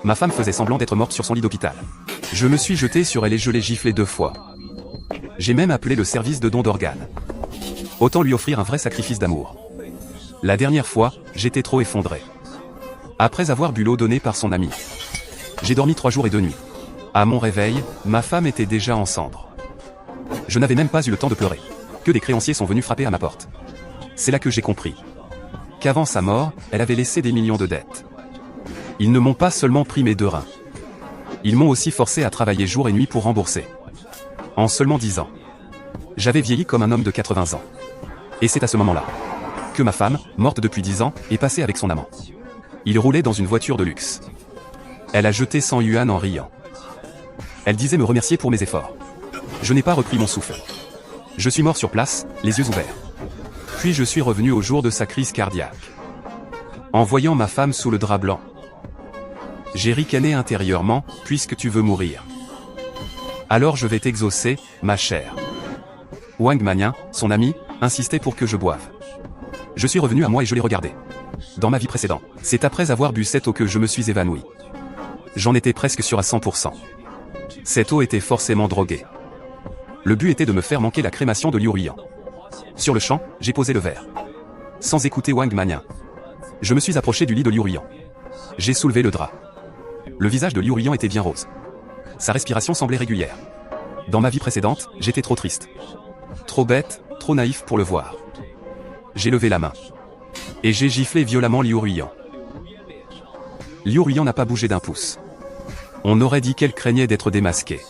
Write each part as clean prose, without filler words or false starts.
Ma femme faisait semblant d'être morte sur son lit d'hôpital. Je me suis jeté sur elle et je l'ai giflée 2 fois. J'ai même appelé le service de don d'organes. Autant lui offrir un vrai sacrifice d'amour. La dernière fois, j'étais trop effondré. Après avoir bu l'eau donnée par son ami. J'ai dormi 3 jours et 2 nuits. À mon réveil, ma femme était déjà en cendres. Je n'avais même pas eu le temps de pleurer. Que des créanciers sont venus frapper à ma porte. C'est là que j'ai compris qu'avant sa mort, elle avait laissé des millions de dettes. Ils ne m'ont pas seulement pris mes 2 reins. Ils m'ont aussi forcé à travailler jour et nuit pour rembourser. En seulement 10 ans. J'avais vieilli comme un homme de 80 ans. Et c'est à ce moment-là que ma femme, morte depuis 10 ans, est passée avec son amant. Il roulait dans une voiture de luxe. Elle a jeté 100 yuan en riant. Elle disait me remercier pour mes efforts. Je n'ai pas repris mon souffle. Je suis mort sur place, les yeux ouverts. Puis je suis revenu au jour de sa crise cardiaque. En voyant ma femme sous le drap blanc. J'ai ricané intérieurement, puisque tu veux mourir. Alors je vais t'exaucer, ma chère. Wang Manian, son ami, insistait pour que je boive. Je suis revenu à moi et je l'ai regardé. Dans ma vie précédente, c'est après avoir bu cette eau que je me suis évanoui. J'en étais presque sûr à 100%. Cette eau était forcément droguée. Le but était de me faire manquer la crémation de Liu Ruiyan. Sur le champ, j'ai posé le verre. Sans écouter Wang Manian. Je me suis approché du lit de Liu Ruiyan. J'ai soulevé le drap. Le visage de Liu Ruiyan était bien rose. Sa respiration semblait régulière. Dans ma vie précédente, j'étais trop triste. Trop bête, trop naïf pour le voir. J'ai levé la main. Et j'ai giflé violemment Liu Ruiyan. Liu Ruiyan n'a pas bougé d'un pouce. On aurait dit qu'elle craignait d'être démasquée.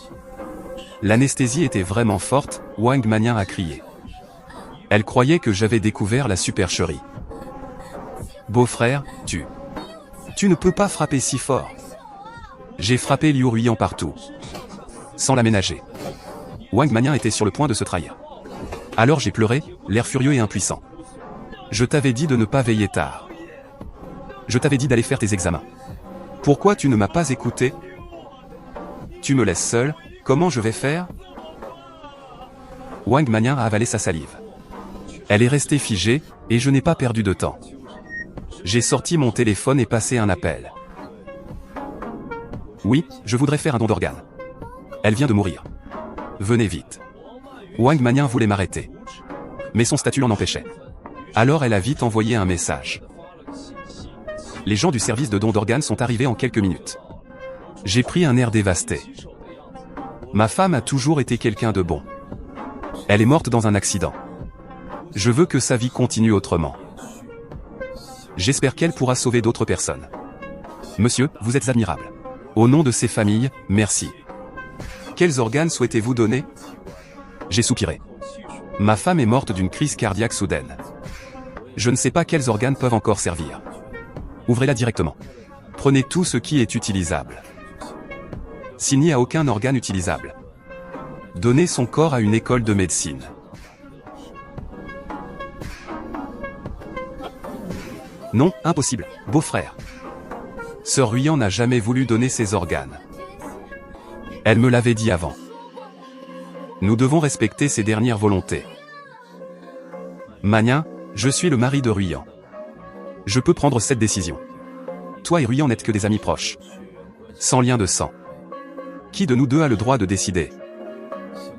L'anesthésie était vraiment forte, Wang Manian a crié. Elle croyait que j'avais découvert la supercherie. Beau-frère, tu ne peux pas frapper si fort. J'ai frappé Liu Ruiyan partout. Sans l'aménager. Wang Manian était sur le point de se trahir. Alors j'ai pleuré, l'air furieux et impuissant. Je t'avais dit de ne pas veiller tard. Je t'avais dit d'aller faire tes examens. Pourquoi tu ne m'as pas écouté? Tu me laisses seul, comment je vais faire? Wang Manian a avalé sa salive. Elle est restée figée, et je n'ai pas perdu de temps. J'ai sorti mon téléphone et passé un appel. Oui, je voudrais faire un don d'organes. Elle vient de mourir. Venez vite. Wang Manian voulait m'arrêter. Mais son statut l'en empêchait. Alors elle a vite envoyé un message. Les gens du service de don d'organes sont arrivés en quelques minutes. J'ai pris un air dévasté. Ma femme a toujours été quelqu'un de bon. Elle est morte dans un accident. Je veux que sa vie continue autrement. J'espère qu'elle pourra sauver d'autres personnes. Monsieur, vous êtes admirable. Au nom de ces familles, merci. Quels organes souhaitez-vous donner? J'ai soupiré. Ma femme est morte d'une crise cardiaque soudaine. Je ne sais pas quels organes peuvent encore servir. Ouvrez-la directement. Prenez tout ce qui est utilisable. S'il n'y a aucun organe utilisable, donnez son corps à une école de médecine. Non, impossible, beau-frère. Sœur Ruiyan n'a jamais voulu donner ses organes. Elle me l'avait dit avant. Nous devons respecter ses dernières volontés. Manian, je suis le mari de Ruiyan. Je peux prendre cette décision. Toi et Ruiyan n'êtes que des amis proches. Sans lien de sang. Qui de nous deux a le droit de décider?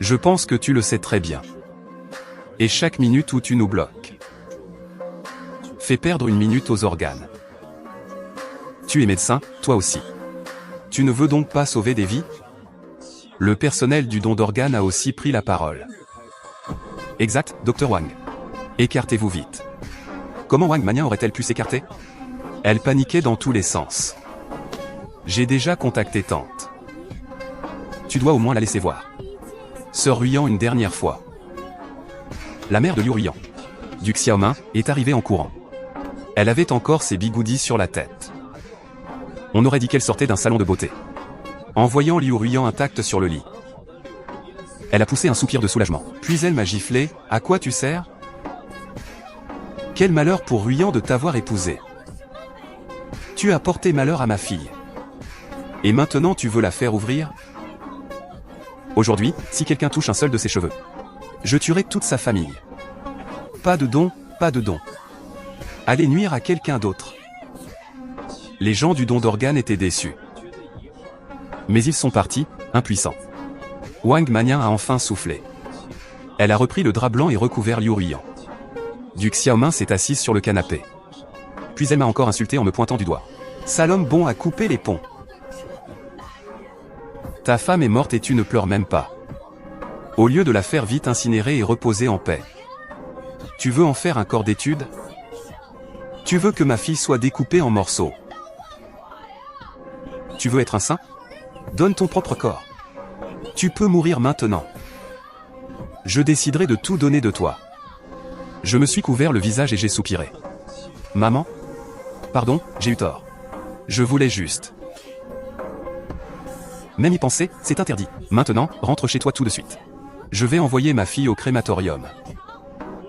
Je pense que tu le sais très bien. Et chaque minute où tu nous bloques fait perdre une minute aux organes. Tu es médecin, toi aussi. Tu ne veux donc pas sauver des vies? Le personnel du don d'organes a aussi pris la parole. Exact, Dr Wang. Écartez-vous vite. Comment Wang Manian aurait-elle pu s'écarter? Elle paniquait dans tous les sens. J'ai déjà contacté tante. Tu dois au moins la laisser voir. Sœur Ruiyan une dernière fois. La mère de Liu Ruiyan, du Xiaomin, est arrivée en courant. Elle avait encore ses bigoudis sur la tête. On aurait dit qu'elle sortait d'un salon de beauté. En voyant Liu Ruiyan intacte sur le lit. Elle a poussé un soupir de soulagement. Puis elle m'a giflé, à quoi tu sers? Quel malheur pour Ruiyan de t'avoir épousé. Tu as porté malheur à ma fille. Et maintenant tu veux la faire ouvrir? Aujourd'hui, si quelqu'un touche un seul de ses cheveux, je tuerai toute sa famille. Pas de don, pas de don. Allez nuire à quelqu'un d'autre. Les gens du don d'organes étaient déçus. Mais ils sont partis, impuissants. Wang Mannian a enfin soufflé. Elle a repris le drap blanc et recouvert Liu Ruiyan. Du Xiaomin s'est assise sur le canapé. Puis elle m'a encore insulté en me pointant du doigt. Sale homme bon à couper les ponts. Ta femme est morte et tu ne pleures même pas. Au lieu de la faire vite incinérer et reposer en paix. Tu veux en faire un corps d'étude? Tu veux que ma fille soit découpée en morceaux? Tu veux être un saint? Donne ton propre corps. Tu peux mourir maintenant. Je déciderai de tout donner de toi. Je me suis couvert le visage et j'ai soupiré. Maman? Pardon, j'ai eu tort. Je voulais juste. Même y penser, c'est interdit. Maintenant, rentre chez toi tout de suite. Je vais envoyer ma fille au crématorium.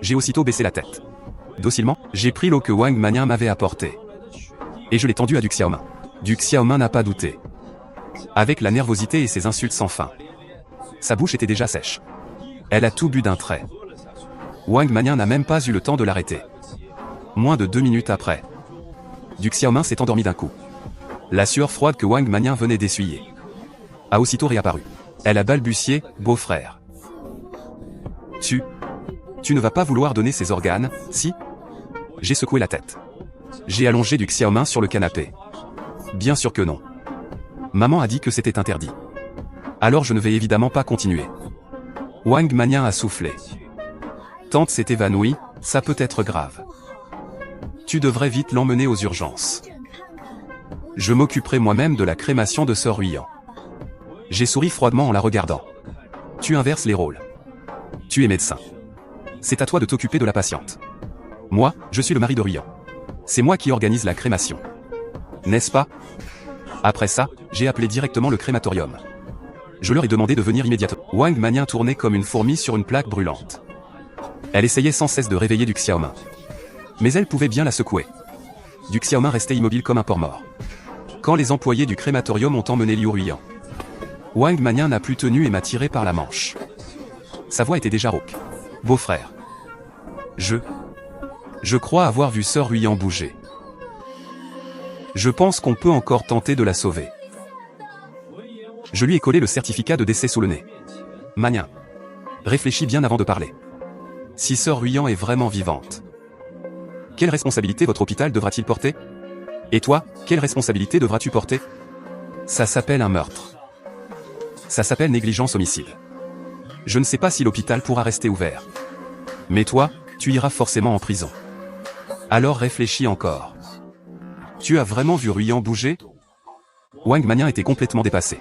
J'ai aussitôt baissé la tête. Docilement, j'ai pris l'eau que Wang Mannian m'avait apportée. Et je l'ai tendue à Du Xiaomin. Du Xiaomin n'a pas douté. Avec la nervosité et ses insultes sans fin. Sa bouche était déjà sèche. Elle a tout bu d'un trait. Wang Mannian n'a même pas eu le temps de l'arrêter. Moins de 2 minutes après. Du Xiaomin s'est endormi d'un coup. La sueur froide que Wang Mannian venait d'essuyer a aussitôt réapparu. Elle a balbutié, beau-frère. Tu ne vas pas vouloir donner ses organes, si? J'ai secoué la tête. J'ai allongé Du Xiaomin sur le canapé. Bien sûr que non. Maman a dit que c'était interdit. Alors je ne vais évidemment pas continuer. Wang Mannian a soufflé. Tante s'est évanouie, ça peut être grave. Tu devrais vite l'emmener aux urgences. Je m'occuperai moi-même de la crémation de Sœur Ruiyan. J'ai souri froidement en la regardant. Tu inverses les rôles. Tu es médecin. C'est à toi de t'occuper de la patiente. Moi, je suis le mari de Ruiyan. C'est moi qui organise la crémation. N'est-ce pas? Après ça, j'ai appelé directement le crématorium. Je leur ai demandé de venir immédiatement. Wang Mannian tournait comme une fourmi sur une plaque brûlante. Elle essayait sans cesse de réveiller Du Xiaomin. Mais elle pouvait bien la secouer. Du Xiaomin restait immobile comme un porc mort. Quand les employés du crématorium ont emmené Liu Ruiyan, Wang Mannian n'a plus tenu et m'a tiré par la manche. Sa voix était déjà rauque. Beau-frère. Je crois avoir vu Sœur Ruiyan bouger. Je pense qu'on peut encore tenter de la sauver. Je lui ai collé le certificat de décès sous le nez. Mannian. Réfléchis bien avant de parler. Si Sœur Ruiyan est vraiment vivante, quelle responsabilité votre hôpital devra-t-il porter? Et toi, quelle responsabilité devras-tu porter? Ça s'appelle un meurtre. Ça s'appelle négligence homicide. Je ne sais pas si l'hôpital pourra rester ouvert. Mais toi, tu iras forcément en prison. Alors réfléchis encore. Tu as vraiment vu Ruiyan bouger? Wang Mannian était complètement dépassée.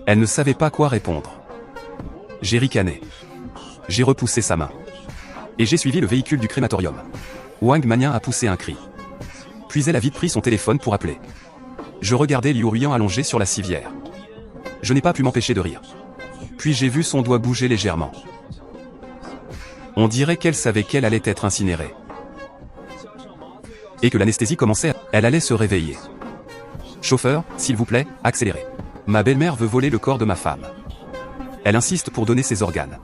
Elle ne savait pas quoi répondre. J'ai ricané. J'ai repoussé sa main. Et j'ai suivi le véhicule du crématorium. Wang Mannian a poussé un cri. Puis elle a vite pris son téléphone pour appeler. Je regardais Liu Ruiyan allongé sur la civière. Je n'ai pas pu m'empêcher de rire. Puis j'ai vu son doigt bouger légèrement. On dirait qu'elle savait qu'elle allait être incinérée. Et que l'anesthésie commençait, elle allait se réveiller. Chauffeur, s'il vous plaît, accélérez. Ma belle-mère veut voler le corps de ma femme. Elle insiste pour donner ses organes.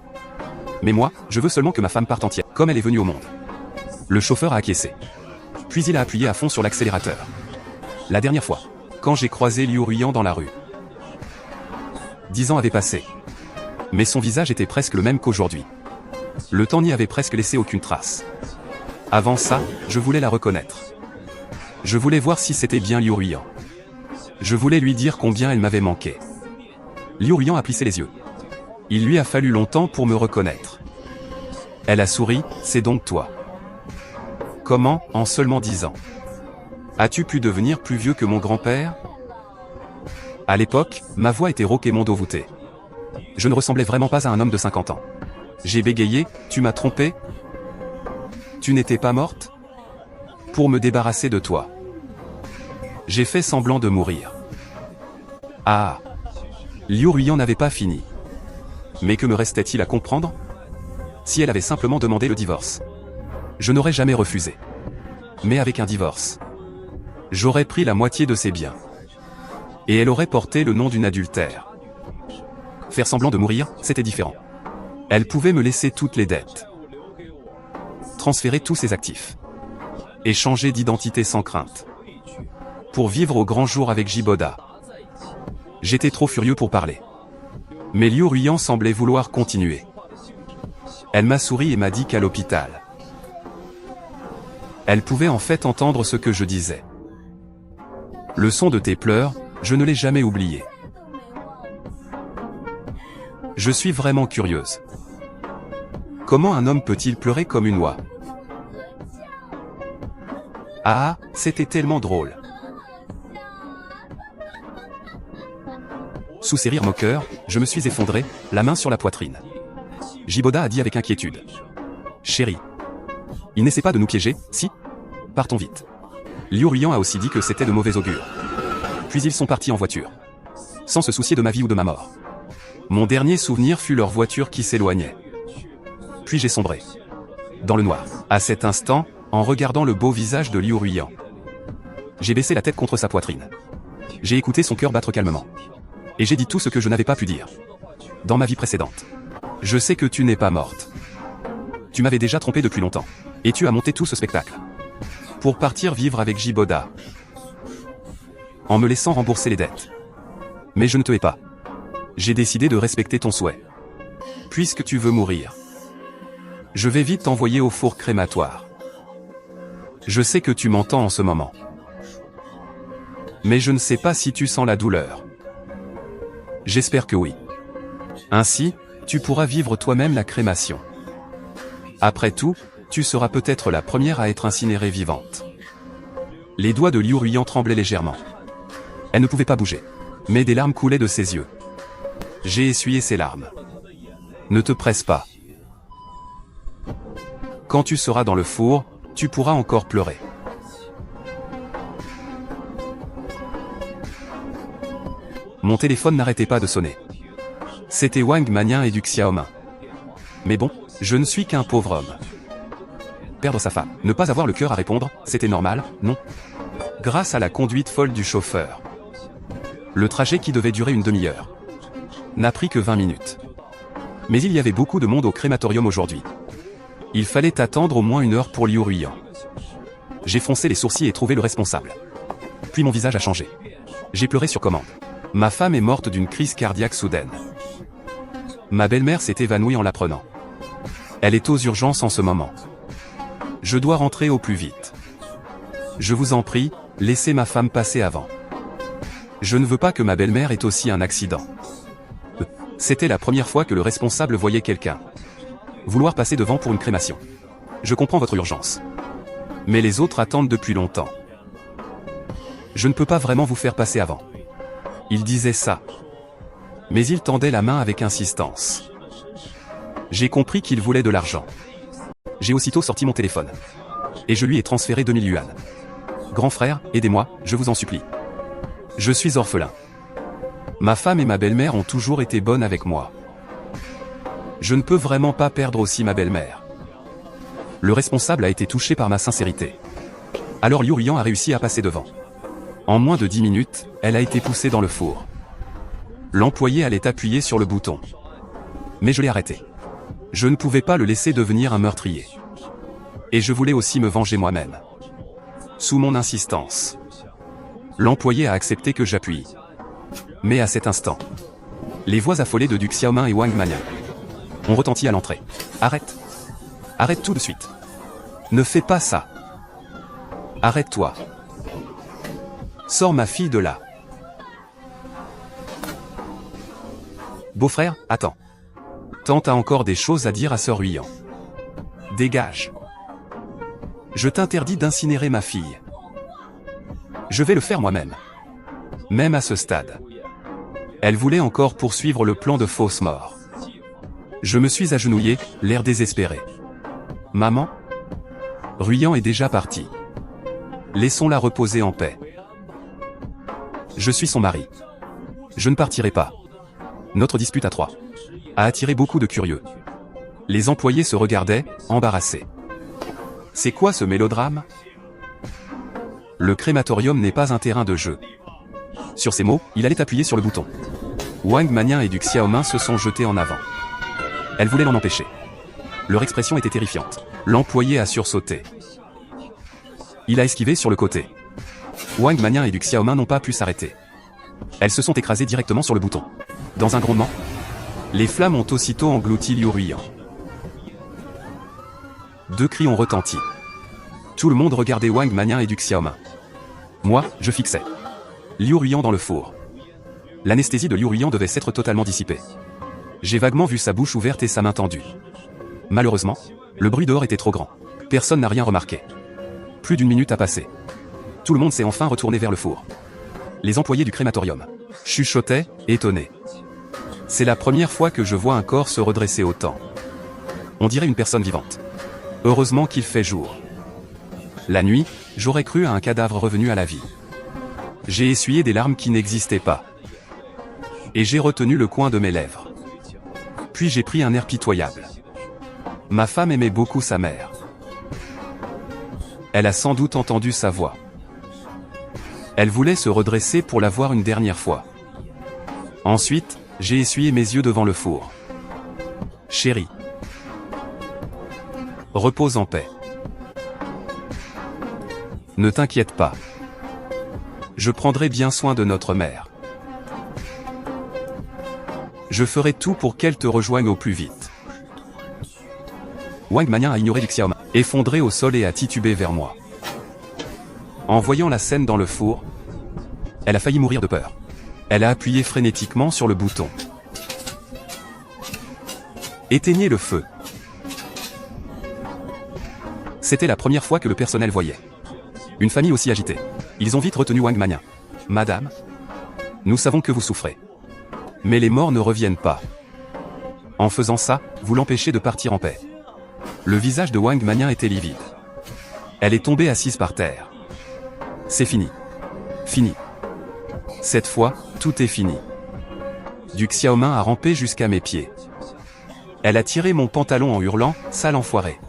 Mais moi, je veux seulement que ma femme parte entière, comme elle est venue au monde. Le chauffeur a acquiescé. Puis il a appuyé à fond sur l'accélérateur. La dernière fois, quand j'ai croisé Liu Ruiyan dans la rue. 10 ans avaient passé. Mais son visage était presque le même qu'aujourd'hui. Le temps n'y avait presque laissé aucune trace. Avant ça, je voulais la reconnaître. Je voulais voir si c'était bien Liu Ruiyan. Je voulais lui dire combien elle m'avait manqué. Liu Ruiyan a plissé les yeux. Il lui a fallu longtemps pour me reconnaître. Elle a souri, c'est donc toi. Comment, en seulement 10 ans? As-tu pu devenir plus vieux que mon grand-père? À l'époque, ma voix était rauque et mon dos voûté. Je ne ressemblais vraiment pas à un homme de 50 ans. J'ai bégayé, tu m'as trompé? Tu n'étais pas morte? Pour me débarrasser de toi. J'ai fait semblant de mourir. Ah! Liu Ruiyan n'avait pas fini. Mais que me restait-il à comprendre? Si elle avait simplement demandé le divorce, je n'aurais jamais refusé. Mais avec un divorce, j'aurais pris la moitié de ses biens. Et elle aurait porté le nom d'une adultère. Faire semblant de mourir, c'était différent. Elle pouvait me laisser toutes les dettes. Transférer tous ses actifs. Et changer d'identité sans crainte. Pour vivre au grand jour avec Jiboda. J'étais trop furieux pour parler. Mais Liu Ruiyan semblait vouloir continuer. Elle m'a souri et m'a dit qu'à l'hôpital. Elle pouvait en fait entendre ce que je disais. Le son de tes pleurs, je ne l'ai jamais oublié. Je suis vraiment curieuse. Comment un homme peut-il pleurer comme une oie? Ah, c'était tellement drôle. Sous ses rires moqueurs, je me suis effondré, la main sur la poitrine. Jiboda a dit avec inquiétude. Chérie. Il n'essaie pas de nous piéger, si? Partons vite. Liu Ruiyan a aussi dit que c'était de mauvais augure. Puis ils sont partis en voiture. Sans se soucier de ma vie ou de ma mort. Mon dernier souvenir fut leur voiture qui s'éloignait. Puis j'ai sombré. Dans le noir. À cet instant, en regardant le beau visage de Liu Ruiyan. J'ai baissé la tête contre sa poitrine. J'ai écouté son cœur battre calmement. Et j'ai dit tout ce que je n'avais pas pu dire. Dans ma vie précédente. Je sais que tu n'es pas morte. Tu m'avais déjà trompé depuis longtemps. Et tu as monté tout ce spectacle. Pour partir vivre avec Jiboda. En me laissant rembourser les dettes. Mais je ne te hais pas. J'ai décidé de respecter ton souhait. Puisque tu veux mourir. Je vais vite t'envoyer au four crématoire. Je sais que tu m'entends en ce moment. Mais je ne sais pas si tu sens la douleur. J'espère que oui. Ainsi, tu pourras vivre toi-même la crémation. Après tout, tu seras peut-être la première à être incinérée vivante. Les doigts de Liu Ruiyan tremblaient légèrement. Elle ne pouvait pas bouger. Mais des larmes coulaient de ses yeux. J'ai essuyé ses larmes. Ne te presse pas. Quand tu seras dans le four, tu pourras encore pleurer. Mon téléphone n'arrêtait pas de sonner. C'était Wang Manian et du Xiaomin. Mais bon, je ne suis qu'un pauvre homme. Perdre sa femme, ne pas avoir le cœur à répondre, c'était normal, non? Grâce à la conduite folle du chauffeur. Le trajet qui devait durer une demi-heure n'a pris que 20 minutes. Mais il y avait beaucoup de monde au crématorium aujourd'hui. Il fallait attendre au moins 1 heure pour Liu Ruiyan. J'ai froncé les sourcils et trouvé le responsable. Puis mon visage a changé. J'ai pleuré sur commande. Ma femme est morte d'une crise cardiaque soudaine. Ma belle-mère s'est évanouie en l'apprenant. Elle est aux urgences en ce moment. Je dois rentrer au plus vite. Je vous en prie, laissez ma femme passer avant. Je ne veux pas que ma belle-mère ait aussi un accident. C'était la première fois que le responsable voyait quelqu'un vouloir passer devant pour une crémation. Je comprends votre urgence. Mais les autres attendent depuis longtemps. Je ne peux pas vraiment vous faire passer avant. Il disait ça. Mais il tendait la main avec insistance. J'ai compris qu'il voulait de l'argent. J'ai aussitôt sorti mon téléphone. Et je lui ai transféré 2000 yuan. Grand frère, aidez-moi, je vous en supplie. Je suis orphelin. Ma femme et ma belle-mère ont toujours été bonnes avec moi. Je ne peux vraiment pas perdre aussi ma belle-mère. Le responsable a été touché par ma sincérité. Alors Liu Ruiyan a réussi à passer devant. En moins de 10 minutes, elle a été poussée dans le four. L'employé allait appuyer sur le bouton. Mais je l'ai arrêté. Je ne pouvais pas le laisser devenir un meurtrier. Et je voulais aussi me venger moi-même. Sous mon insistance. L'employé a accepté que j'appuie. Mais à cet instant, les voix affolées de Du Xiaomin et Wang Manian ont retenti à l'entrée. Arrête. Arrête tout de suite. Ne fais pas ça. Arrête-toi. Sors ma fille de là. Beau-frère, attends. Tante a encore des choses à dire à Sœur Ruiyan. Dégage. Je t'interdis d'incinérer ma fille. Je vais le faire moi-même. Même à ce stade. Elle voulait encore poursuivre le plan de fausse mort. Je me suis agenouillé, l'air désespéré. Maman? Ruiyan est déjà partie. Laissons-la reposer en paix. Je suis son mari. Je ne partirai pas. Notre dispute à 3 a attiré beaucoup de curieux. Les employés se regardaient, embarrassés. C'est quoi ce mélodrame? Le crématorium n'est pas un terrain de jeu. Sur ces mots, il allait appuyer sur le bouton. Wang Manian et Du Xiaomin se sont jetés en avant. Elle voulait l'en empêcher. Leur expression était terrifiante. L'employé a sursauté. Il a esquivé sur le côté. Wang Manian et Du Xiaomin n'ont pas pu s'arrêter. Elles se sont écrasées directement sur le bouton. Dans un grondement, les flammes ont aussitôt englouti Liu Ruiyan. 2 cris ont retenti. Tout le monde regardait Wang Mannian et Duc Xiaoming. Moi, je fixais Liu Ruiyan dans le four. L'anesthésie de Liu Ruiyan devait s'être totalement dissipée. J'ai vaguement vu sa bouche ouverte et sa main tendue. Malheureusement, le bruit dehors était trop grand. Personne n'a rien remarqué. Plus d'1 minute a passé. Tout le monde s'est enfin retourné vers le four. Les employés du crématorium chuchotaient, étonnés. C'est la première fois que je vois un corps se redresser autant. On dirait une personne vivante. Heureusement qu'il fait jour. La nuit, j'aurais cru à un cadavre revenu à la vie. J'ai essuyé des larmes qui n'existaient pas. Et j'ai retenu le coin de mes lèvres. Puis j'ai pris un air pitoyable. Ma femme aimait beaucoup sa mère. Elle a sans doute entendu sa voix. Elle voulait se redresser pour la voir une dernière fois. Ensuite, j'ai essuyé mes yeux devant le four. Chérie. Repose en paix. Ne t'inquiète pas. Je prendrai bien soin de notre mère. Je ferai tout pour qu'elle te rejoigne au plus vite. Wang Mannian a ignoré Duc Xiaoming, effondré au sol et a titubé vers moi. En voyant la scène dans le four, elle a failli mourir de peur. Elle a appuyé frénétiquement sur le bouton. Éteignez le feu. C'était la première fois que le personnel voyait une famille aussi agitée. Ils ont vite retenu Wang Mannian. Madame, nous savons que vous souffrez. Mais les morts ne reviennent pas. En faisant ça, vous l'empêchez de partir en paix. Le visage de Wang Mannian était livide. Elle est tombée assise par terre. C'est fini. Fini. Cette fois, tout est fini. Duc Xiaoming a rampé jusqu'à mes pieds. Elle a tiré mon pantalon en hurlant, sale enfoiré.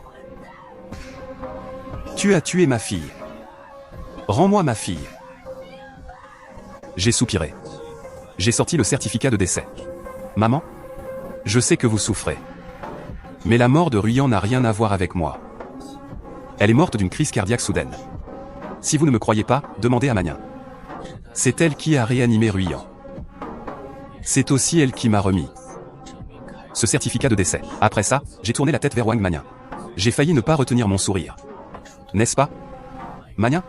Tu as tué ma fille. Rends-moi ma fille. J'ai soupiré. J'ai sorti le certificat de décès. Maman, je sais que vous souffrez. Mais la mort de Ruiyan n'a rien à voir avec moi. Elle est morte d'une crise cardiaque soudaine. Si vous ne me croyez pas, demandez à Mannian. C'est elle qui a réanimé Ruiyan. C'est aussi elle qui m'a remis ce certificat de décès. Après ça, j'ai tourné la tête vers Wang Mannian. J'ai failli ne pas retenir mon sourire. N'est-ce pas, Mannian?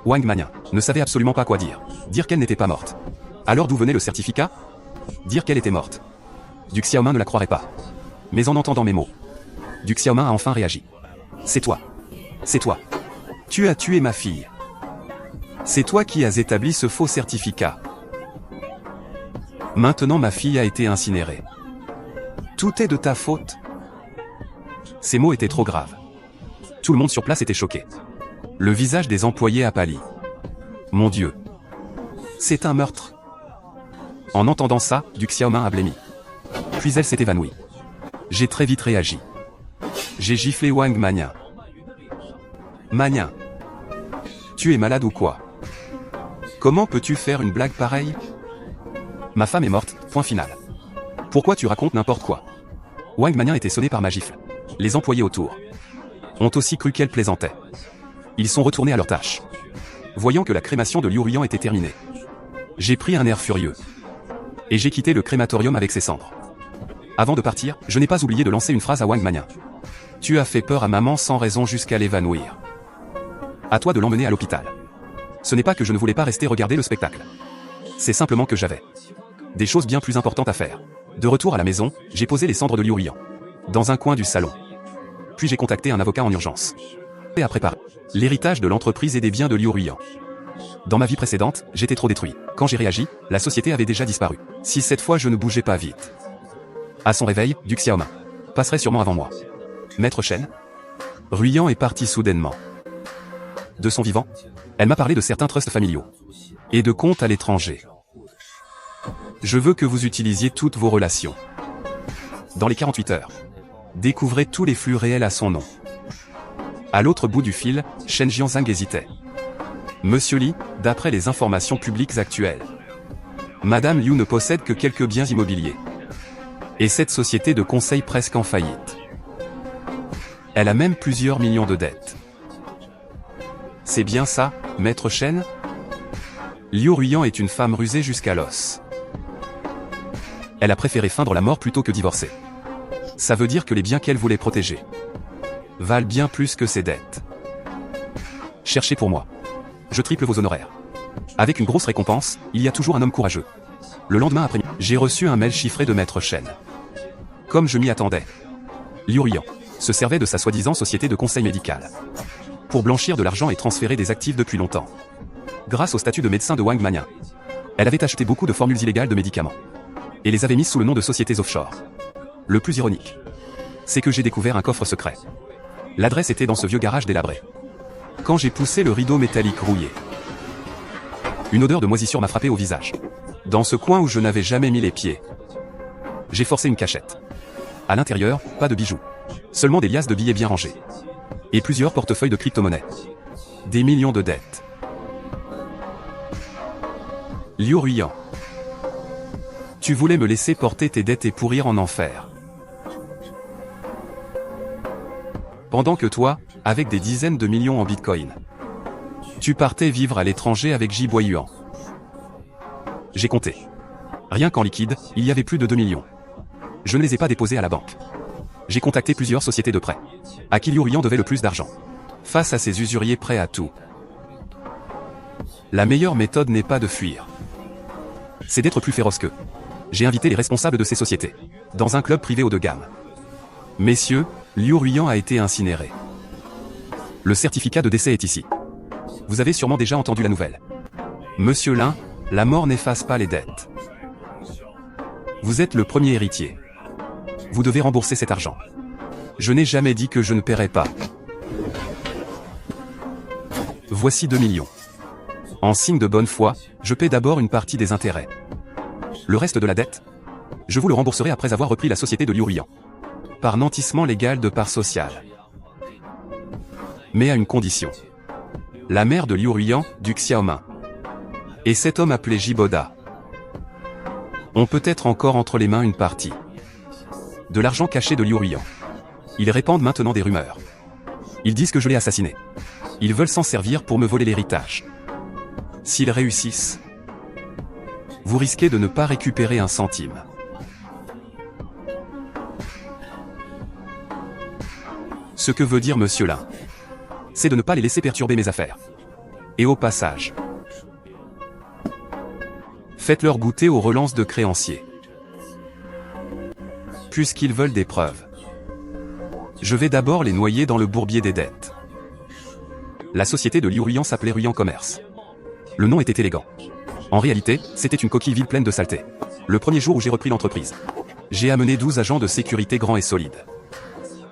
Wang Mannian ne savait absolument pas quoi dire. Dire qu'elle n'était pas morte. Alors d'où venait le certificat? Dire qu'elle était morte. Duc Xiaoming ne la croirait pas. Mais en entendant mes mots, Duc Xiaoming a enfin réagi. C'est toi. C'est toi. Tu as tué ma fille. C'est toi qui as établi ce faux certificat. Maintenant ma fille a été incinérée. Tout est de ta faute. Ces mots étaient trop graves. Tout le monde sur place était choqué. Le visage des employés a pâli. Mon Dieu. C'est un meurtre. En entendant ça, Duc Xiaoming a blêmi. Puis elle s'est évanouie. J'ai très vite réagi. J'ai giflé Wang Mannian. Mannian. Tu es malade ou quoi? Comment peux-tu faire une blague pareille? Ma femme est morte, point final. Pourquoi tu racontes n'importe quoi? Wang Mannian était sonné par ma gifle. Les employés autour ont aussi cru qu'elle plaisantait. Ils sont retournés à leur tâche. Voyant que la crémation de Liu Ruiyan était terminée, j'ai pris un air furieux. Et j'ai quitté le crématorium avec ses cendres. Avant de partir, je n'ai pas oublié de lancer une phrase à Wang Mannian. Tu as fait peur à maman sans raison jusqu'à l'évanouir. À toi de l'emmener à l'hôpital. Ce n'est pas que je ne voulais pas rester regarder le spectacle. C'est simplement que j'avais des choses bien plus importantes à faire. De retour à la maison, j'ai posé les cendres de Liu Ruiyan dans un coin du salon. Puis j'ai contacté un avocat en urgence. Et à préparer l'héritage de l'entreprise et des biens de Liu Ruiyan. Dans ma vie précédente, j'étais trop détruit. Quand j'ai réagi, la société avait déjà disparu. Si cette fois je ne bougeais pas vite. À son réveil, Duc Xiaoming passerait sûrement avant moi. Maître Chen? Ruiyan est parti soudainement. De son vivant, elle m'a parlé de certains trusts familiaux. Et de comptes à l'étranger. Je veux que vous utilisiez toutes vos relations. Dans les 48 heures, découvrez tous les flux réels à son nom. À l'autre bout du fil, Shen Jianzhang hésitait. Monsieur Li, d'après les informations publiques actuelles, Madame Liu ne possède que quelques biens immobiliers. Et cette société de conseil presque en faillite. Elle a même plusieurs millions de dettes. C'est bien ça, Maître Chen? Liu Ruiyan est une femme rusée jusqu'à l'os. Elle a préféré feindre la mort plutôt que divorcer. Ça veut dire que les biens qu'elle voulait protéger valent bien plus que ses dettes. Cherchez pour moi. Je triple vos honoraires. Avec une grosse récompense, il y a toujours un homme courageux. Le lendemain après-midi, j'ai reçu un mail chiffré de Maître Chen. Comme je m'y attendais, Liu Ruiyan se servait de sa soi-disant société de conseil médical pour blanchir de l'argent et transférer des actifs depuis longtemps. Grâce au statut de médecin de Wang Mania, elle avait acheté beaucoup de formules illégales de médicaments et les avait mises sous le nom de sociétés offshore. Le plus ironique, c'est que j'ai découvert un coffre secret. L'adresse était dans ce vieux garage délabré. Quand j'ai poussé le rideau métallique rouillé, une odeur de moisissure m'a frappé au visage. Dans ce coin où je n'avais jamais mis les pieds, j'ai forcé une cachette. À l'intérieur, pas de bijoux. Seulement des liasses de billets bien rangés. Et plusieurs portefeuilles de crypto-monnaies. Des millions de dettes. Liu Ruiyan. Tu voulais me laisser porter tes dettes et pourrir en enfer. Pendant que toi, avec des dizaines de millions en bitcoin, tu partais vivre à l'étranger avec Jiboyuan. J'ai compté. Rien qu'en liquide, il y avait plus de 2 millions. Je ne les ai pas déposés à la banque. J'ai contacté plusieurs sociétés de prêt, à qui Liu Ruiyan devait le plus d'argent. Face à ces usuriers prêts à tout, la meilleure méthode n'est pas de fuir, c'est d'être plus féroce qu'eux. J'ai invité les responsables de ces sociétés, dans un club privé haut de gamme. Messieurs, Liu Ruiyan a été incinéré. Le certificat de décès est ici. Vous avez sûrement déjà entendu la nouvelle. Monsieur Lin, la mort n'efface pas les dettes. Vous êtes le premier héritier. Vous devez rembourser cet argent. Je n'ai jamais dit que je ne paierai pas. Voici 2 millions. En signe de bonne foi, je paie d'abord une partie des intérêts. Le reste de la dette, je vous le rembourserai après avoir repris la société de Liu Ruiyan. Par nantissement légal de part sociale. Mais à une condition. La mère de Liu Ruiyan, du Xiaoming. Et cet homme appelé Jiboda ont peut-être encore entre les mains une partie de l'argent caché de Liu Ruiyan. Ils répandent maintenant des rumeurs. Ils disent que je l'ai assassiné. Ils veulent s'en servir pour me voler l'héritage. S'ils réussissent, vous risquez de ne pas récupérer un centime. Ce que veut dire Monsieur Lin, c'est de ne pas les laisser perturber mes affaires. Et au passage, faites-leur goûter aux relances de créanciers. Puisqu'ils veulent des preuves, je vais d'abord les noyer dans le bourbier des dettes. La société de Liu Ruiyan s'appelait Ruiyan Commerce. Le nom était élégant. En réalité, c'était une coquille vide pleine de saleté. Le premier jour où j'ai repris l'entreprise, j'ai amené 12 agents de sécurité grands et solides.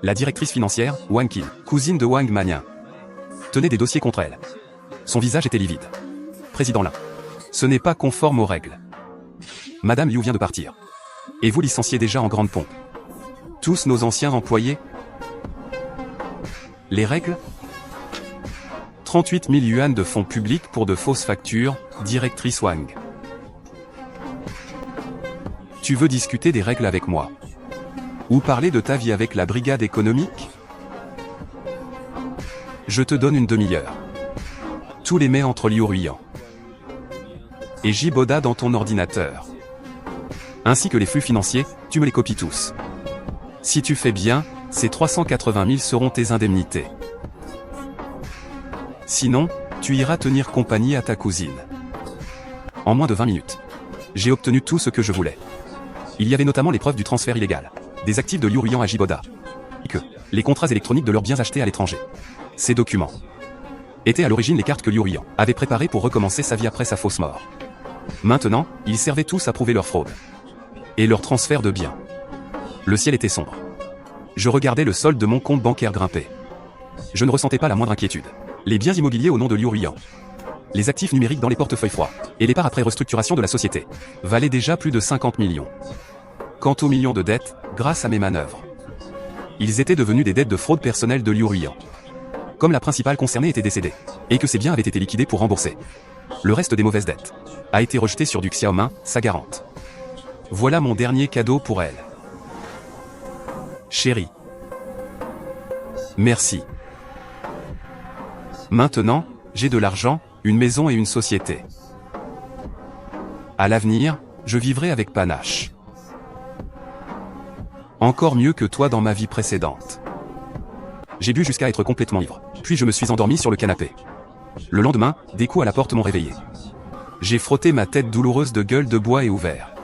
La directrice financière, Wang Qin, cousine de Wang Mania, tenait des dossiers contre elle. Son visage était livide. Président Lin, ce n'est pas conforme aux règles. Madame Liu vient de partir. Et vous licenciez déjà en grande pompe. Tous nos anciens employés. Les règles ? 38 000 yuan de fonds publics pour de fausses factures, directrice Wang. Tu veux discuter des règles avec moi ? Ou parler de ta vie avec la brigade économique ? Je te donne une demi-heure. Tous les mets entre Liu Ruiyan et Jiboda dans ton ordinateur. Ainsi que les flux financiers, tu me les copies tous. Si tu fais bien, ces 380 000 seront tes indemnités. Sinon, tu iras tenir compagnie à ta cousine. En moins de 20 minutes, j'ai obtenu tout ce que je voulais. Il y avait notamment les preuves du transfert illégal des actifs de Liu Ruiyan à Jiboda, et que les contrats électroniques de leurs biens achetés à l'étranger. Ces documents étaient à l'origine les cartes que Liu Ruiyan avait préparées pour recommencer sa vie après sa fausse mort. Maintenant, ils servaient tous à prouver leur fraude et leur transfert de biens. Le ciel était sombre. Je regardais le solde de mon compte bancaire grimper. Je ne ressentais pas la moindre inquiétude. Les biens immobiliers au nom de Liu Ruiyan, les actifs numériques dans les portefeuilles froids, et les parts après restructuration de la société, valaient déjà plus de 50 millions. Quant aux millions de dettes, grâce à mes manœuvres, ils étaient devenus des dettes de fraude personnelle de Liu Ruiyan. Comme la principale concernée était décédée, et que ses biens avaient été liquidés pour rembourser le reste des mauvaises dettes, a été rejeté sur du Xiaoming, sa garante. Voilà mon dernier cadeau pour elle. Chérie. Merci. Maintenant, j'ai de l'argent, une maison et une société. À l'avenir, je vivrai avec panache. Encore mieux que toi dans ma vie précédente. J'ai bu jusqu'à être complètement ivre. Puis je me suis endormi sur le canapé. Le lendemain, des coups à la porte m'ont réveillé. J'ai frotté ma tête douloureuse de gueule de bois et ouvert.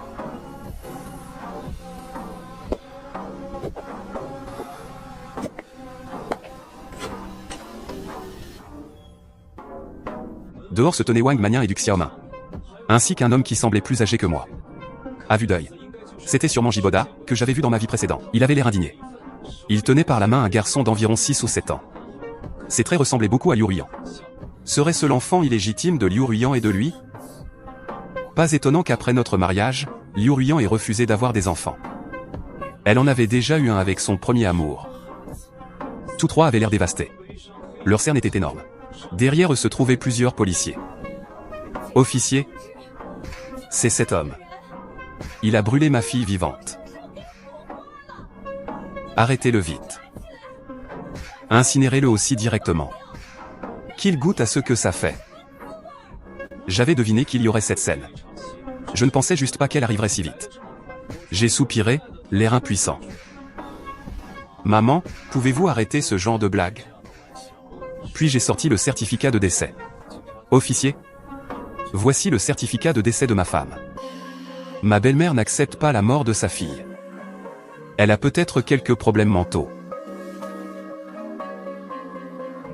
Dehors se tenaient Wang Manian et Duc Xiaoming, ainsi qu'un homme qui semblait plus âgé que moi. À vue d'œil, c'était sûrement Jiboda, que j'avais vu dans ma vie précédente. Il avait l'air indigné. Il tenait par la main un garçon d'environ 6 ou 7 ans. Ses traits ressemblaient beaucoup à Liu Ruiyan. Serait-ce l'enfant illégitime de Liu Ruiyan et de lui? Pas étonnant qu'après notre mariage, Liu Ruiyan ait refusé d'avoir des enfants. Elle en avait déjà eu un avec son premier amour. Tous trois avaient l'air dévastés. Leur cerne était énorme. Derrière eux se trouvaient plusieurs policiers. Officier, c'est cet homme. Il a brûlé ma fille vivante. Arrêtez-le vite. Incinérez-le aussi directement. Qu'il goûte à ce que ça fait. J'avais deviné qu'il y aurait cette scène. Je ne pensais juste pas qu'elle arriverait si vite. J'ai soupiré, l'air impuissant. Maman, pouvez-vous arrêter ce genre de blague? Puis j'ai sorti le certificat de décès. Officier, voici le certificat de décès de ma femme. Ma belle-mère n'accepte pas la mort de sa fille. Elle a peut-être quelques problèmes mentaux.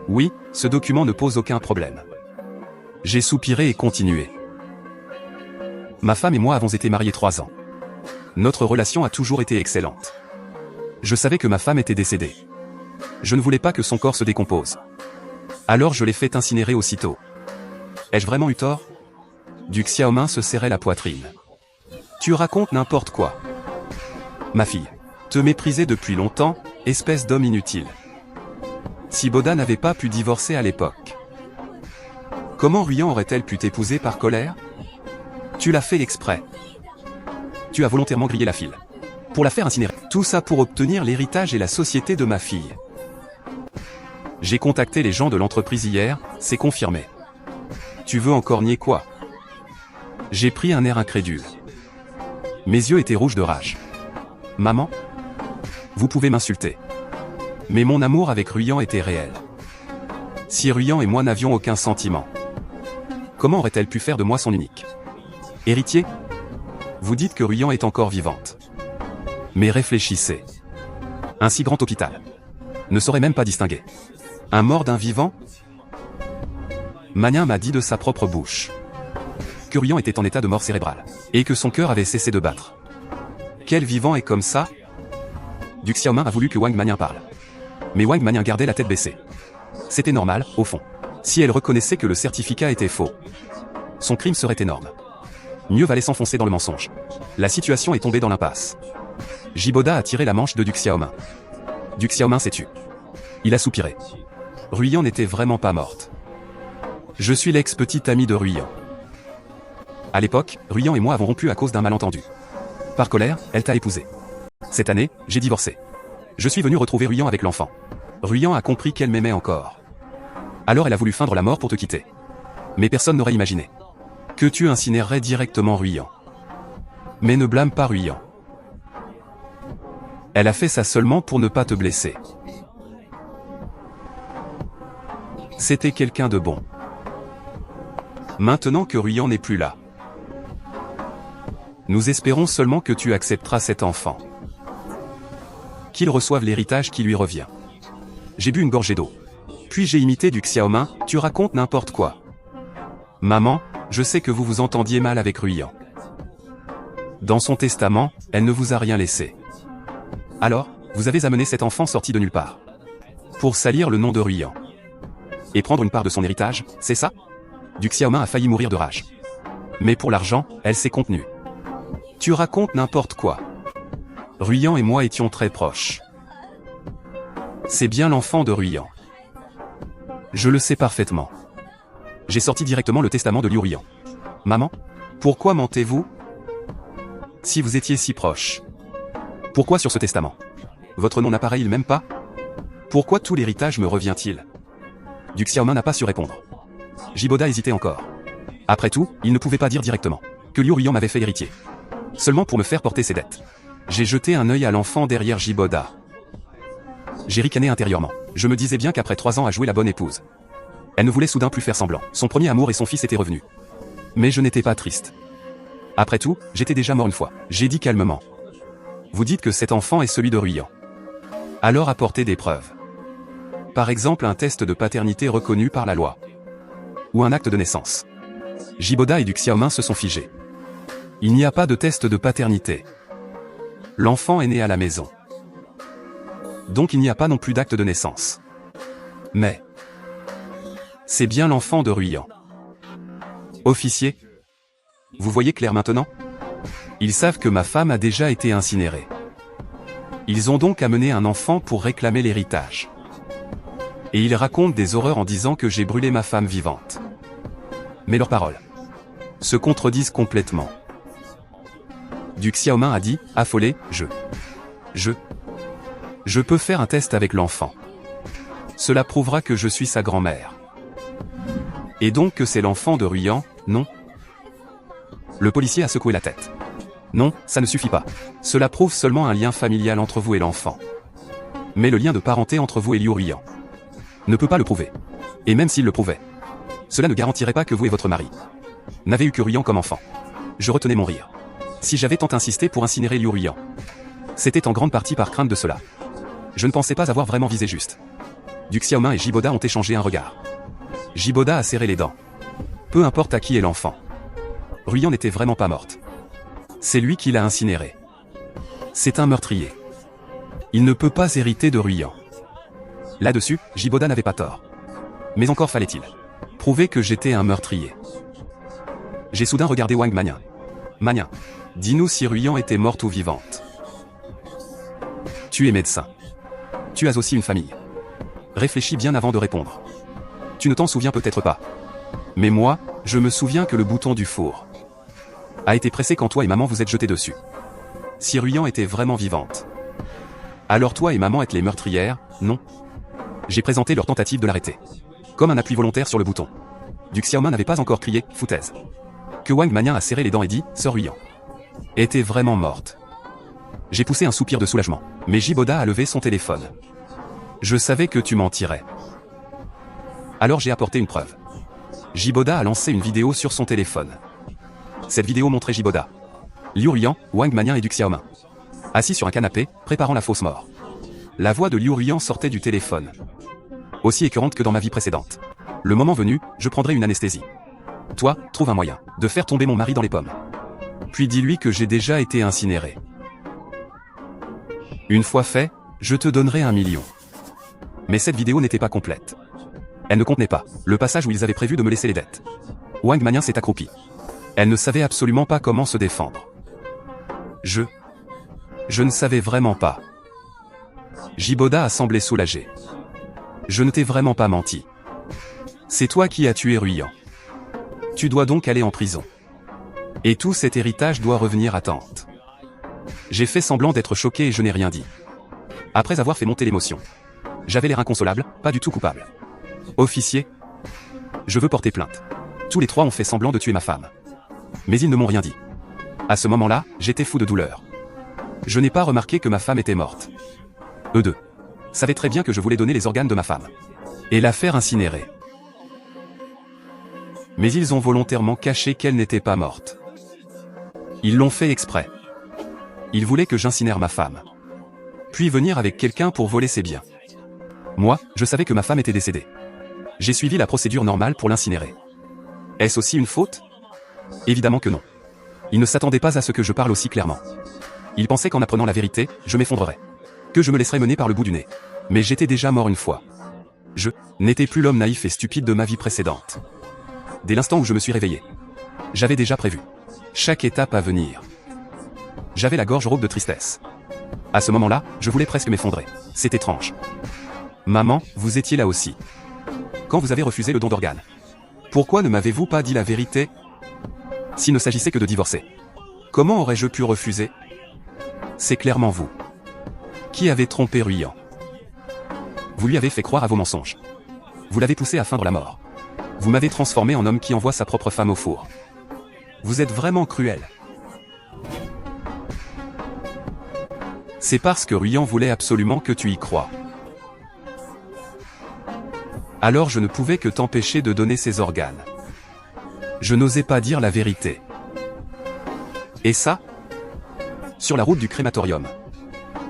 Oui, ce document ne pose aucun problème. J'ai soupiré et continué. Ma femme et moi avons été mariés 3 ans. Notre relation a toujours été excellente. Je savais que ma femme était décédée. Je ne voulais pas que son corps se décompose. Alors je l'ai fait incinérer aussitôt. Ai-je vraiment eu tort? Duc Xiaoming se serrait la poitrine. Tu racontes n'importe quoi. Ma fille, te mépriser depuis longtemps, espèce d'homme inutile. Si Boda n'avait pas pu divorcer à l'époque, comment Ruiyan aurait-elle pu t'épouser par colère? Tu l'as fait exprès. Tu as volontairement grillé la file. Pour la faire incinérer. Tout ça pour obtenir l'héritage et la société de ma fille. J'ai contacté les gens de l'entreprise hier, c'est confirmé. Tu veux encore nier quoi? J'ai pris un air incrédule. Mes yeux étaient rouges de rage. Maman? Vous pouvez m'insulter. Mais mon amour avec Ruiyan était réel. Si Ruiyan et moi n'avions aucun sentiment, comment aurait-elle pu faire de moi son unique héritier? Vous dites que Ruiyan est encore vivante. Mais réfléchissez. Un si grand hôpital ne saurait même pas distinguer un mort d'un vivant? Manian m'a dit de sa propre bouche que Ruiyan était en état de mort cérébrale, et que son cœur avait cessé de battre. Quel vivant est comme ça? Duc Xiaoming a voulu que Wang Manian parle. Mais Wang Manian gardait la tête baissée. C'était normal, au fond. Si elle reconnaissait que le certificat était faux, son crime serait énorme. Mieux valait s'enfoncer dans le mensonge. La situation est tombée dans l'impasse. Jiboda a tiré la manche de Duc Xiaoming. Duc Xiaoming s'est tu. Il a soupiré. Ruiyan n'était vraiment pas morte. Je suis l'ex-petite amie de Ruiyan. À l'époque, Ruiyan et moi avons rompu à cause d'un malentendu. Par colère, elle t'a épousé. Cette année, j'ai divorcé. Je suis venu retrouver Ruiyan avec l'enfant. Ruiyan a compris qu'elle m'aimait encore. Alors elle a voulu feindre la mort pour te quitter. Mais personne n'aurait imaginé que tu incinérerais directement Ruiyan. Mais ne blâme pas Ruiyan. Elle a fait ça seulement pour ne pas te blesser. C'était quelqu'un de bon. Maintenant que Ruiyan n'est plus là, nous espérons seulement que tu accepteras cet enfant. Qu'il reçoive l'héritage qui lui revient. J'ai bu une gorgée d'eau. Puis j'ai imité Duc Xiaoming, tu racontes n'importe quoi. Maman, je sais que vous vous entendiez mal avec Ruiyan. Dans son testament, elle ne vous a rien laissé. Alors, vous avez amené cet enfant sorti de nulle part. Pour salir le nom de Ruiyan. Et prendre une part de son héritage, c'est ça? Duc Xiaoming a failli mourir de rage. Mais pour l'argent, elle s'est contenue. Tu racontes n'importe quoi. Ruiyan et moi étions très proches. C'est bien l'enfant de Ruiyan. Je le sais parfaitement. J'ai sorti directement le testament de Liu Ruiyan. Maman, pourquoi mentez-vous? Si vous étiez si proches. Pourquoi sur ce testament? Votre nom n'apparaît-il même pas? Pourquoi tout l'héritage me revient-il? Duc Xiaoming n'a pas su répondre. Jiboda hésitait encore. Après tout, il ne pouvait pas dire directement. que Liu Ruyan m'avait fait héritier. Seulement pour me faire porter ses dettes. J'ai jeté un œil à l'enfant derrière Jiboda. J'ai ricané intérieurement. Je me disais bien qu'après 3 ans à jouer la bonne épouse, elle ne voulait soudain plus faire semblant. Son premier amour et son fils étaient revenus. Mais je n'étais pas triste. Après tout, j'étais déjà mort une fois. J'ai dit calmement. Vous dites que cet enfant est celui de Ruyan. Alors apportez des preuves. Par exemple un test de paternité reconnu par la loi. Ou un acte de naissance. Jiboda et Duc Xiaomin se sont figés. Il n'y a pas de test de paternité. L'enfant est né à la maison. Donc il n'y a pas non plus d'acte de naissance. Mais c'est bien l'enfant de Ruyan. Officier, vous voyez clair maintenant? Ils savent que ma femme a déjà été incinérée. Ils ont donc amené un enfant pour réclamer l'héritage. Et ils racontent des horreurs en disant que j'ai brûlé ma femme vivante. Mais leurs paroles se contredisent complètement. Duc Xiaomin a dit, affolé, je peux faire un test avec l'enfant. Cela prouvera que je suis sa grand-mère. Et donc que c'est l'enfant de Ruyan, non? Le policier a secoué la tête. Non, ça ne suffit pas. Cela prouve seulement un lien familial entre vous et l'enfant. Mais le lien de parenté entre vous et Liu Ruyan ne peut pas le prouver. Et même s'il le prouvait, cela ne garantirait pas que vous et votre mari n'avez eu que Ruyan comme enfant. Je retenais mon rire. Si j'avais tant insisté pour incinérer Liu Ruyan, c'était en grande partie par crainte de cela. Je ne pensais pas avoir vraiment visé juste. Duc Xiaomin et Jiboda ont échangé un regard. Jiboda a serré les dents. Peu importe à qui est l'enfant. Ruyan n'était vraiment pas morte. C'est lui qui l'a incinérée. C'est un meurtrier. Il ne peut pas hériter de Ruyan. Là-dessus, Jiboda n'avait pas tort. Mais encore fallait-il prouver que j'étais un meurtrier. J'ai soudain regardé Wang Manian. Manian, dis-nous si Ruyan était morte ou vivante. Tu es médecin. Tu as aussi une famille. Réfléchis bien avant de répondre. Tu ne t'en souviens peut-être pas. Mais moi, je me souviens que le bouton du four a été pressé quand toi et maman vous êtes jetés dessus. Si Ruyan était vraiment vivante, alors toi et maman êtes les meurtrières, non? J'ai présenté leur tentative de l'arrêter. Comme un appui volontaire sur le bouton. Duc Xiaomin n'avait pas encore crié « foutaise ». Que Wang Manian a serré les dents et dit « Sœur Ruyan était vraiment morte ». J'ai poussé un soupir de soulagement. Mais Jiboda a levé son téléphone. Je savais que tu mentirais. Alors j'ai apporté une preuve. Jiboda a lancé une vidéo sur son téléphone. Cette vidéo montrait Jiboda, Liu Ruyan, Wang Manian et Duc Xiaomin assis sur un canapé, préparant la fausse mort. La voix de Liu Ruyan sortait du téléphone. Aussi écœurante que dans ma vie précédente. Le moment venu, je prendrai une anesthésie. Toi, trouve un moyen de faire tomber mon mari dans les pommes. Puis dis-lui que j'ai déjà été incinéré. Une fois fait, je te donnerai 1 million. Mais cette vidéo n'était pas complète. Elle ne contenait pas le passage où ils avaient prévu de me laisser les dettes. Wang Manian s'est accroupi. Elle ne savait absolument pas comment se défendre. Je ne savais vraiment pas. Jiboda a semblé soulagé. Je ne t'ai vraiment pas menti. C'est toi qui as tué Ruyan. Tu dois donc aller en prison. Et tout cet héritage doit revenir à tante. J'ai fait semblant d'être choqué et je n'ai rien dit. Après avoir fait monter l'émotion. J'avais l'air inconsolable, pas du tout coupable. Officier, je veux porter plainte. Tous les 3 ont fait semblant de tuer ma femme. Mais ils ne m'ont rien dit. À ce moment-là, j'étais fou de douleur. Je n'ai pas remarqué que ma femme était morte. Eux 2 savaient très bien que je voulais donner les organes de ma femme. Et la faire incinérer. Mais ils ont volontairement caché qu'elle n'était pas morte. Ils l'ont fait exprès. Ils voulaient que j'incinère ma femme. Puis venir avec quelqu'un pour voler ses biens. Moi, je savais que ma femme était décédée. J'ai suivi la procédure normale pour l'incinérer. Est-ce aussi une faute? Évidemment que non. Ils ne s'attendaient pas à ce que je parle aussi clairement. Ils pensaient qu'en apprenant la vérité, je m'effondrerais. Que je me laisserais mener par le bout du nez. Mais j'étais déjà mort une fois. Je n'étais plus l'homme naïf et stupide de ma vie précédente. Dès l'instant où je me suis réveillé, j'avais déjà prévu chaque étape à venir. J'avais la gorge rauque de tristesse. À ce moment-là, je voulais presque m'effondrer. C'est étrange. Maman, vous étiez là aussi. Quand vous avez refusé le don d'organes. Pourquoi ne m'avez-vous pas dit la vérité? S'il ne s'agissait que de divorcer. Comment aurais-je pu refuser? C'est clairement vous qui avez trompé Ruyan. Vous lui avez fait croire à vos mensonges. Vous l'avez poussé à feindre la mort. Vous m'avez transformé en homme qui envoie sa propre femme au four. Vous êtes vraiment cruel. C'est parce que Ruyant voulait absolument que tu y crois. Alors je ne pouvais que t'empêcher de donner ses organes. Je n'osais pas dire la vérité. Et ça? Sur la route du crématorium.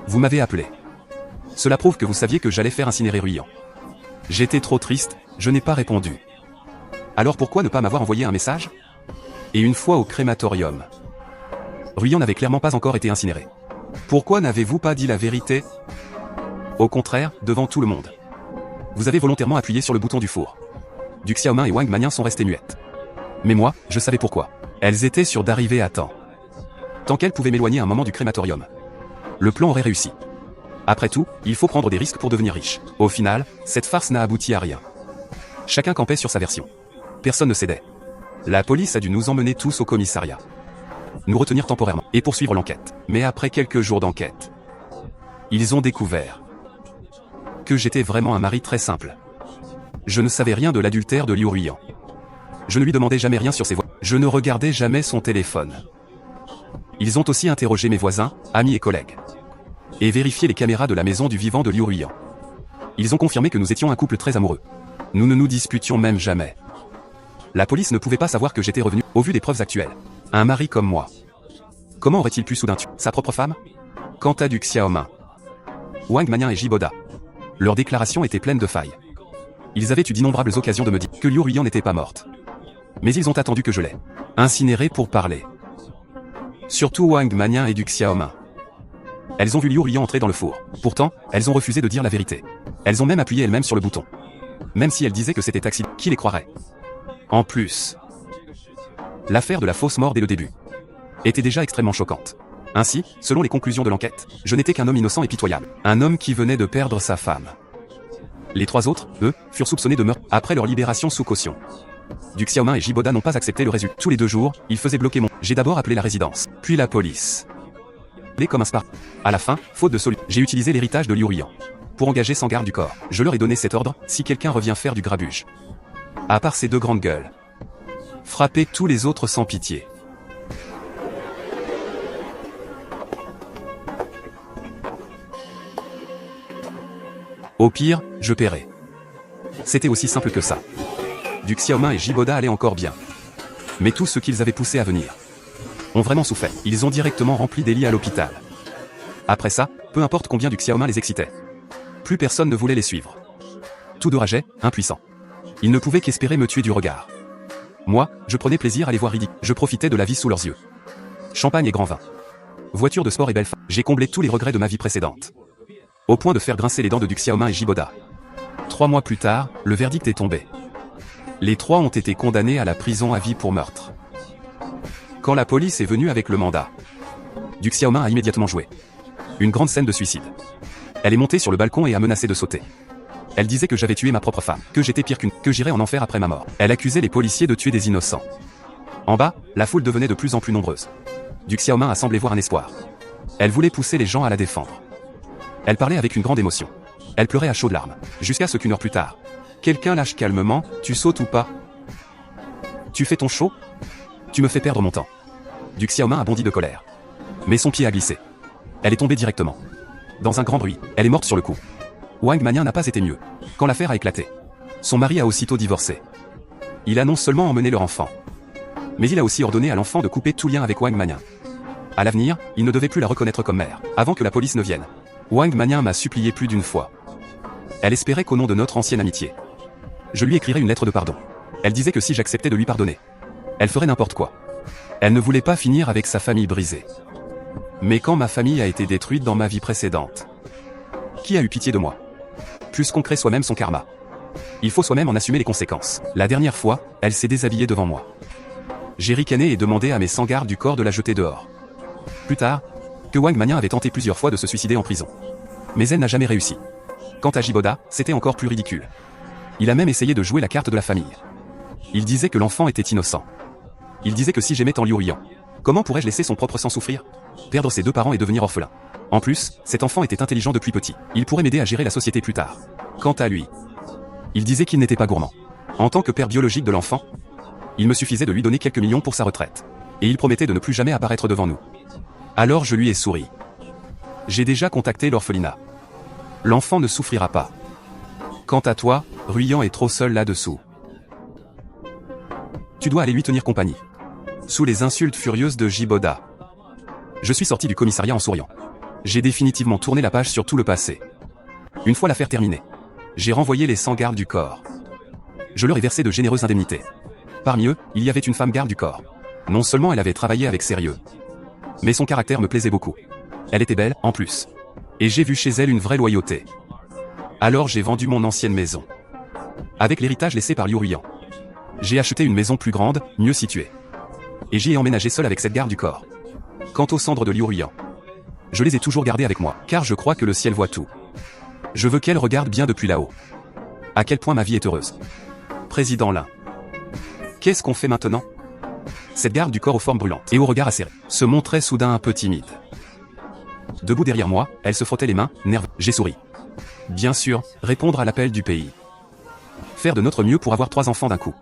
Vous m'avez appelé. Cela prouve que vous saviez que j'allais faire incinérer Ruyant. J'étais trop triste, je n'ai pas répondu. Alors pourquoi ne pas m'avoir envoyé un message? Et une fois au crématorium, Ruyant n'avait clairement pas encore été incinéré. Pourquoi n'avez-vous pas dit la vérité? Au contraire, devant tout le monde. Vous avez volontairement appuyé sur le bouton du four. Du Xiaomin et Wang Mannian sont restés muettes. Mais moi, je savais pourquoi. Elles étaient sûres d'arriver à temps. Tant qu'elles pouvaient m'éloigner un moment du crématorium. Le plan aurait réussi. Après tout, il faut prendre des risques pour devenir riche. Au final, cette farce n'a abouti à rien. Chacun campait sur sa version. Personne ne cédait. La police a dû nous emmener tous au commissariat. Nous retenir temporairement et poursuivre l'enquête. Mais après quelques jours d'enquête, ils ont découvert que j'étais vraiment un mari très simple. Je ne savais rien de l'adultère de Liu Ruyant. Je ne lui demandais jamais rien sur ses voix. Je ne regardais jamais son téléphone. Ils ont aussi interrogé mes voisins, amis et collègues. Et vérifié les caméras de la maison du vivant de Liu Ruyant. Ils ont confirmé que nous étions un couple très amoureux. Nous ne nous disputions même jamais. La police ne pouvait pas savoir que j'étais revenu, au vu des preuves actuelles. Un mari comme moi. Comment aurait-il pu soudain tuer sa propre femme? Quant à Du Xiaomin, Wang Mannian et Jiboda, leurs déclarations étaient pleines de failles. Ils avaient eu d'innombrables occasions de me dire que Liu Ruyant n'était pas morte. Mais ils ont attendu que je l'aie incinérée pour parler. Surtout Wang Mannian et Du Xiaomin. Elles ont vu Liu Ruyant entrer dans le four. Pourtant, elles ont refusé de dire la vérité. Elles ont même appuyé elles-mêmes sur le bouton. Même si elles disaient que c'était accident, qui les croirait? En plus, l'affaire de la fausse mort dès le début était déjà extrêmement choquante. Ainsi, selon les conclusions de l'enquête, je n'étais qu'un homme innocent et pitoyable. Un homme qui venait de perdre sa femme. Les trois autres, eux, furent soupçonnés de meurtre après leur libération sous caution. Du Xiaomin et Jiboda n'ont pas accepté le résultat. Tous les 2 jours, ils faisaient bloquer mon... J'ai d'abord appelé la résidence, puis la police. Comme un spar. À la fin, faute de solution, j'ai utilisé l'héritage de Liu Ruyant pour engager 100 gardes du corps. Je leur ai donné cet ordre, si quelqu'un revient faire du grabuge. À part ces 2 grandes gueules. Frappez tous les autres sans pitié. Au pire, je paierai. C'était aussi simple que ça. Du Xiaomin et Jiboda allaient encore bien. Mais tous ceux qu'ils avaient poussés à venir ont vraiment souffert. Ils ont directement rempli des lits à l'hôpital. Après ça, peu importe combien Du Xiaomin les excitait. Plus personne ne voulait les suivre. Tous deux rageaient, impuissants. Ils ne pouvaient qu'espérer me tuer du regard. Moi, je prenais plaisir à les voir ridicules. Je profitais de la vie sous leurs yeux. Champagne et grand vin. Voiture de sport et belle femme. J'ai comblé tous les regrets de ma vie précédente. Au point de faire grincer les dents de Du Xiaomin et Jiboda. 3 mois plus tard, le verdict est tombé. Les 3 ont été condamnés à la prison à vie pour meurtre. Quand la police est venue avec le mandat, Du Xiaomin a immédiatement joué une grande scène de suicide. Elle est montée sur le balcon et a menacé de sauter. Elle disait que j'avais tué ma propre femme, que j'étais pire que j'irais en enfer après ma mort. Elle accusait les policiers de tuer des innocents. En bas, la foule devenait de plus en plus nombreuse. Du Xiaomin a semblé voir un espoir. Elle voulait pousser les gens à la défendre. Elle parlait avec une grande émotion. Elle pleurait à chaudes larmes, jusqu'à ce qu'une heure plus tard, quelqu'un lâche calmement, « Tu sautes ou pas? Tu fais ton show? Tu me fais perdre mon temps. » Du Xiaomin a bondi de colère. Mais son pied a glissé. Elle est tombée directement. Dans un grand bruit, elle est morte sur le coup. Wang Mannian n'a pas été mieux. Quand l'affaire a éclaté, son mari a aussitôt divorcé. Il a non seulement emmené leur enfant, mais il a aussi ordonné à l'enfant de couper tout lien avec Wang Mannian. À l'avenir, il ne devait plus la reconnaître comme mère, avant que la police ne vienne. Wang Mannian m'a supplié plus d'une fois. Elle espérait qu'au nom de notre ancienne amitié, je lui écrirais une lettre de pardon. Elle disait que si j'acceptais de lui pardonner, elle ferait n'importe quoi. Elle ne voulait pas finir avec sa famille brisée. Mais quand ma famille a été détruite dans ma vie précédente, qui a eu pitié de moi? Puisqu'on crée soi-même son karma, il faut soi-même en assumer les conséquences. La dernière fois, elle s'est déshabillée devant moi. J'ai ricané et demandé à mes 100 gardes du corps de la jeter dehors. Plus tard, que Wang Mannian avait tenté plusieurs fois de se suicider en prison. Mais elle n'a jamais réussi. Quant à Jiboda, c'était encore plus ridicule. Il a même essayé de jouer la carte de la famille. Il disait que l'enfant était innocent. Il disait que si j'aimais tant Liu Ruyant, comment pourrais-je laisser son propre sang souffrir? Perdre ses 2 parents et devenir orphelin. En plus, cet enfant était intelligent depuis petit. Il pourrait m'aider à gérer la société plus tard. Quant à lui, il disait qu'il n'était pas gourmand. En tant que père biologique de l'enfant, il me suffisait de lui donner quelques millions pour sa retraite. Et il promettait de ne plus jamais apparaître devant nous. Alors je lui ai souri. J'ai déjà contacté l'orphelinat. L'enfant ne souffrira pas. Quant à toi, Ruyant est trop seul là-dessous. Tu dois aller lui tenir compagnie. Sous les insultes furieuses de Jiboda. Je suis sorti du commissariat en souriant. J'ai définitivement tourné la page sur tout le passé. Une fois l'affaire terminée, j'ai renvoyé les 100 gardes du corps. Je leur ai versé de généreuses indemnités. Parmi eux, il y avait une femme garde du corps. Non seulement elle avait travaillé avec sérieux, mais son caractère me plaisait beaucoup. Elle était belle, en plus. Et j'ai vu chez elle une vraie loyauté. Alors j'ai vendu mon ancienne maison. Avec l'héritage laissé par Liu Ruyant, j'ai acheté une maison plus grande, mieux située. Et j'y ai emménagé seul avec cette garde du corps. Quant aux cendres de Liu Ruyant, je les ai toujours gardées avec moi, car je crois que le ciel voit tout. Je veux qu'elle regarde bien depuis là-haut. À quel point ma vie est heureuse. Président Lin. Qu'est-ce qu'on fait maintenant? Cette garde du corps aux formes brûlantes et au regard acéré se montrait soudain un peu timide. Debout derrière moi, elle se frottait les mains, nerveuse. J'ai souri. Bien sûr, répondre à l'appel du pays. Faire de notre mieux pour avoir 3 enfants d'un coup.